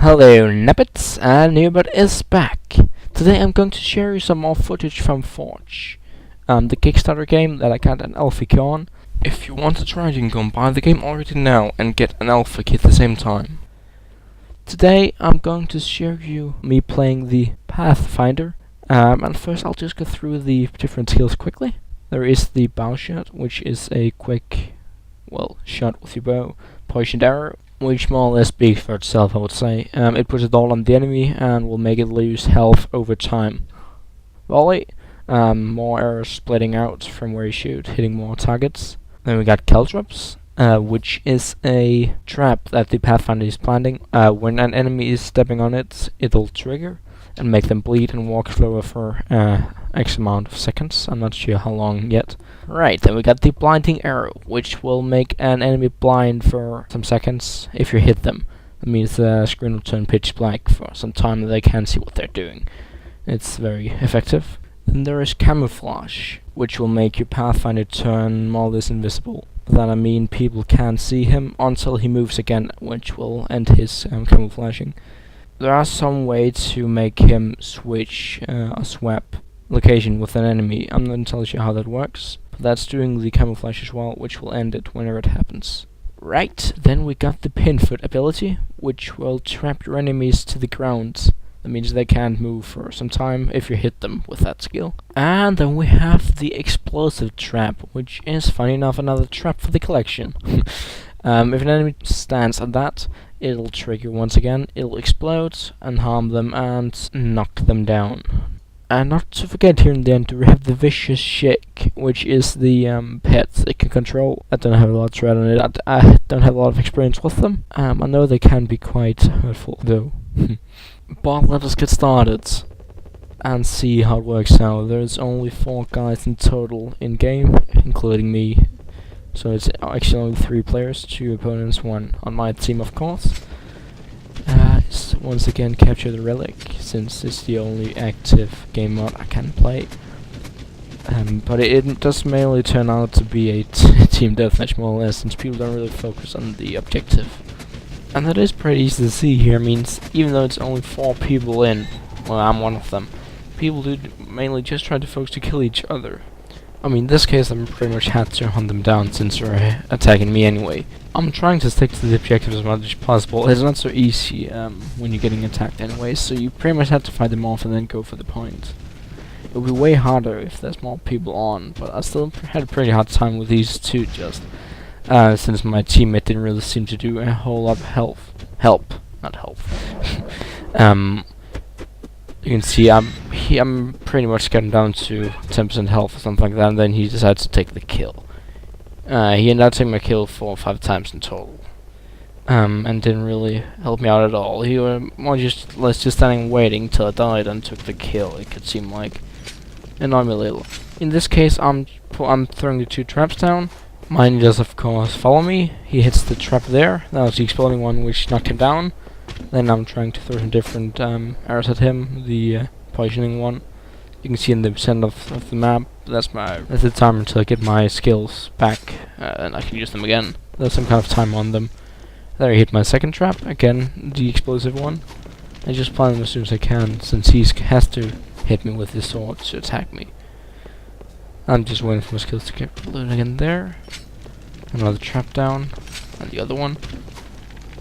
Hello Nubits, and Nubit is back. Today I'm going to share you some more footage from Forge, the Kickstarter game that I got an alpha key on. If you want to try it, you can go and buy the game already now and get an alpha key at the same time. Today I'm going to share you me playing the Pathfinder, and first I'll just go through the different skills quickly. There is the bow shot, which is a quick, shot with your bow, poisoned arrow, which more or less speaks for itself, I would say. It puts it all on the enemy and will make it lose health over time. Volley, more arrows splitting out from where you shoot, hitting more targets. Then we got caltrops, which is a trap that the Pathfinder is planting. When an enemy is stepping on it, it'll trigger and make them bleed and walk slower for X amount of seconds. I'm not sure how long yet. Right, then we got the blinding arrow, which will make an enemy blind for some seconds if you hit them. That means the screen will turn pitch black for some time and they can't see what they're doing. It's very effective. Then there is camouflage, which will make your Pathfinder turn more or less invisible. By that I mean people can't see him until he moves again, which will end his camouflaging. There are some way to make him switch or swap location with an enemy. I'm not entirely sure how that works, but that's doing the camouflage as well, which will end it whenever it happens. Right, then we got the pinfoot ability, which will trap your enemies to the ground. That means they can't move for some time if you hit them with that skill. And then we have the explosive trap, which is, funny enough, another trap for the collection. If an enemy stands at that, it'll trigger once again, it'll explode and harm them and knock them down. And not to forget, here in the end we have the vicious shake, which is the pet they can control. I don't have a lot of thread on it, I don't have a lot of experience with them. I know they can be quite hurtful though. But let us get started and see how it works now. There's only 4 guys in total in game, including me. So it's actually only 3 players, 2 opponents, 1 on my team of course. Once again capture the relic, since it's the only active game mode I can play. But it does mainly turn out to be a team deathmatch more or less, since people don't really focus on the objective. And that is pretty easy to see here. Means even though it's only 4 people in, well, I'm one of them, people do mainly just try to focus to kill each other. I mean, in this case I pretty much had to hunt them down since they're attacking me anyway. I'm trying to stick to the objective as much as possible. It's not so easy when you're getting attacked anyway, so you pretty much have to fight them off and then go for the point. It would be way harder if there's more people on, but I still had a pretty hard time with these 2 just. Since my teammate didn't really seem to do a whole lot of help. You can see I'm pretty much getting down to 10% health or something like that, and then he decides to take the kill. He ended up taking my kill 4 or 5 times in total, and didn't really help me out at all. He was more just standing waiting till I died and took the kill. It could seem like, annoy me a little. In this case, I'm throwing the 2 traps down. Mine does of course follow me. He hits the trap there. That was the exploding one, which knocked him down. Then I'm trying to throw some different arrows at him. The poisoning one, you can see in the center of the map. That's the time until I get my skills back and I can use them again. There's some kind of time on them. There I hit my second trap again, the explosive one. I just plant him as soon as I can, since he has to hit me with his sword to attack me. I'm just waiting for my skills to get loaded again there. Another trap down, and the other one.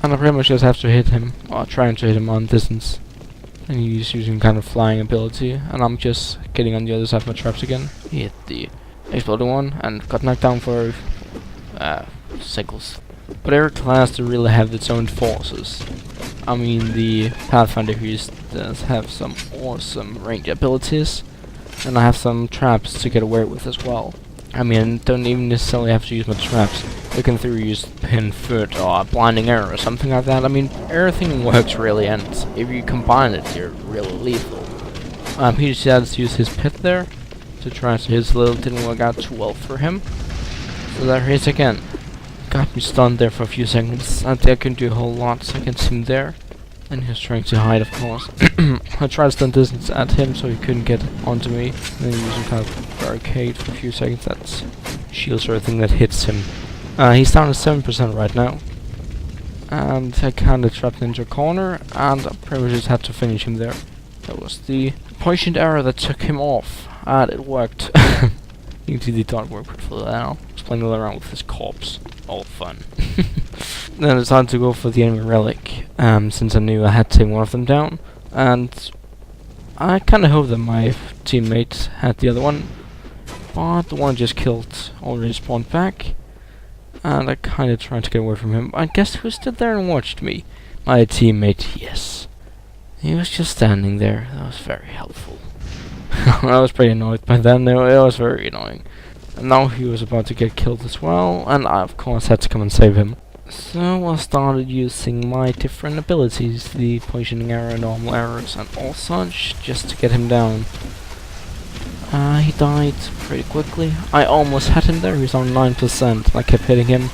And I pretty much just have to hit him, or trying to hit him on distance. And he's using kind of flying ability, and I'm just getting on the other side of my traps again. He hit the exploding one, and got knocked down for sickles. But every class to really have its own forces. I mean, the Pathfinder does have some awesome range abilities, and I have some traps to get away with as well. I mean, don't even necessarily have to use my traps. You can use pin foot or blinding arrow or something like that. I mean, everything works really, and if you combine it, you're really lethal. He decided to use his pit there to try to his little. Didn't work out too well for him. So there he is again. Got me stunned there for a few seconds. I think I couldn't do a whole lot, so I can see him there. And he was trying to hide, of course. I tried to stun distance at him so he couldn't get onto me. And then he used some kind of barricade for a few seconds. That shields everything that hits him. He's down to 7% right now. and I kinda trapped into a corner, and I pretty much just had to finish him there. That was the poisoned arrow that took him off, and it worked. You can see the dot work for now. Just playing around with his corpse. All fun. Then I decided to go for the enemy relic, since I knew I had to take one of them down, and I kinda hoped that my teammate had the other one, but the one I just killed already spawned back, and I kinda tried to get away from him. I guess who stood there and watched me? My teammate, yes. He was just standing there. That was very helpful. I was pretty annoyed by then. It was very annoying. And now he was about to get killed as well, and I of course had to come and save him. So I started using my different abilities, the poisoning arrow, normal arrows, and all such, just to get him down. He died pretty quickly. I almost had him there. He was on 9%. I kept hitting him.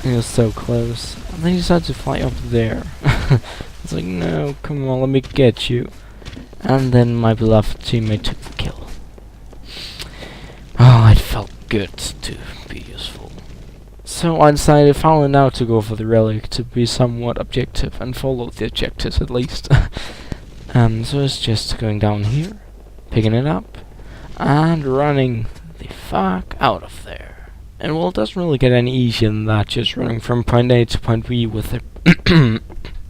He was so close. And then he decided to fly up there. It's like, no, come on, let me get you. And then my beloved teammate took the kill. Oh, it felt good to be useful. So I decided finally now to go for the relic, to be somewhat objective and follow the objectives at least. So it's just going down here, picking it up, and running the fuck out of there. And well, it doesn't really get any easier than that, just running from point A to point B with a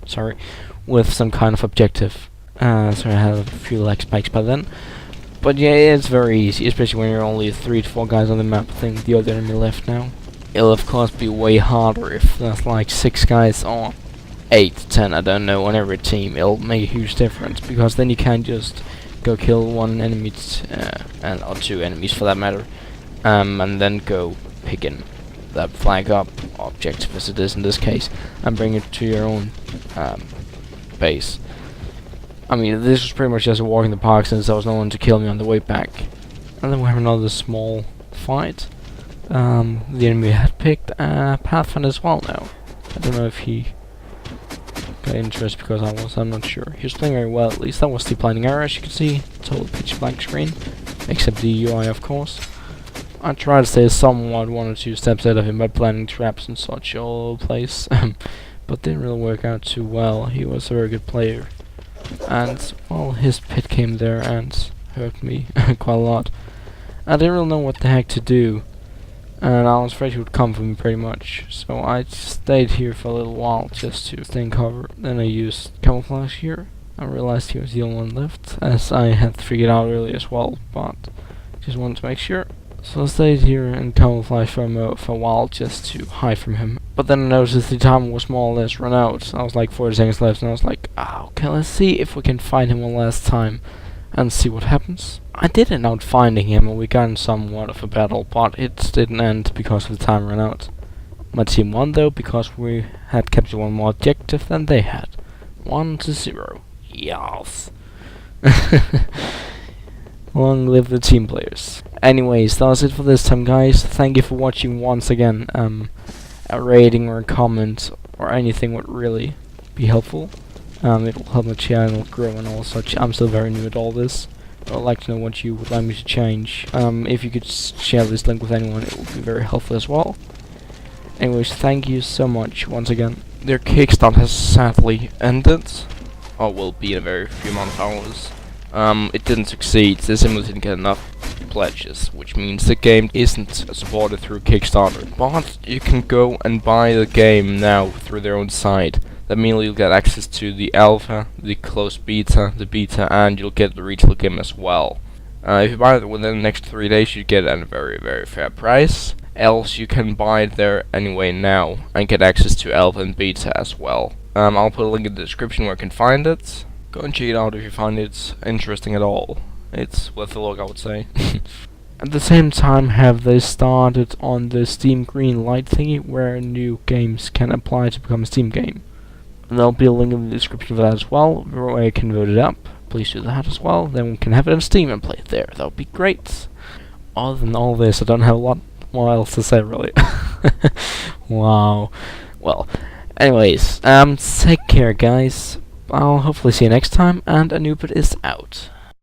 sorry, with some kind of objective. Sorry, I had a few lag spikes by then. But yeah, it's very easy, especially when you're only 3 to 4 guys on the map. I think the other enemy left now. It'll of course be way harder if there's like 6 guys or 8, 10, I don't know, on every team. It'll make a huge difference, because then you can't just go kill one enemy, or 2 enemies for that matter, and then go picking that flag up, objective as it is in this case, and bring it to your own base. I mean, this was pretty much just a walk in the park, since there was no one to kill me on the way back. And then we have another small fight. The enemy had picked Pathfinder as well now. I don't know if he got interest because I was, I'm not sure. He was playing very well, at least. That was the blinding arrow, as you can see. Total pitch black screen. Except the UI, of course. I tried to stay somewhat 1 or 2 steps ahead of him by planting traps and such all over the place. But didn't really work out too well. He was a very good player. And, well, his pit came there and hurt me quite a lot. I didn't really know what the heck to do, and I was afraid he would come for me pretty much. So I stayed here for a little while just to stay in cover. Then I used camouflage here. I realized he was the only one left, as I had figured out earlier as well, but just wanted to make sure. So I stayed here in camouflage for a while just to hide from him. But then I noticed the time was more or less run out. I was like 40 seconds left, and I was like, okay, let's see if we can find him one last time and see what happens. I did end up finding him, and we got in somewhat of a battle, but it didn't end because of the time ran out. My team won though, because we had captured one more objective than they had. 1-0. Yes. Long live the team players. Anyways, that was it for this time, guys. Thank you for watching once again. A rating or a comment or anything would really be helpful. It'll help my channel grow and all such. I'm still very new at all this. I'd like to know what you would like me to change. If you could share this link with anyone, it would be very helpful as well. Anyways, thank you so much once again. Their Kickstart has sadly ended. Or will be in a very few months hours. It didn't succeed. They simply didn't get enough pledges, which means the game isn't supported through Kickstarter. But you can go and buy the game now through their own site. That means you'll get access to the alpha, the closed beta, the beta, and you'll get the retail game as well. If you buy it within the next 3 days, you get it at a very, very fair price. Else, you can buy it there anyway now and get access to alpha and beta as well. I'll put a link in the description where you can find it. Go and check it out if you find it interesting at all. It's worth a look, I would say. At the same time, have they started on the Steam green light thingy where new games can apply to become a Steam game. And there'll be a link in the description for that as well, where you can vote it up. Please do that as well, then we can have it on Steam and play it there. That would be great. Other than all this, I don't have a lot more else to say, really. Wow. Well, anyways, take care, guys. I'll hopefully see you next time, and Anubit is out.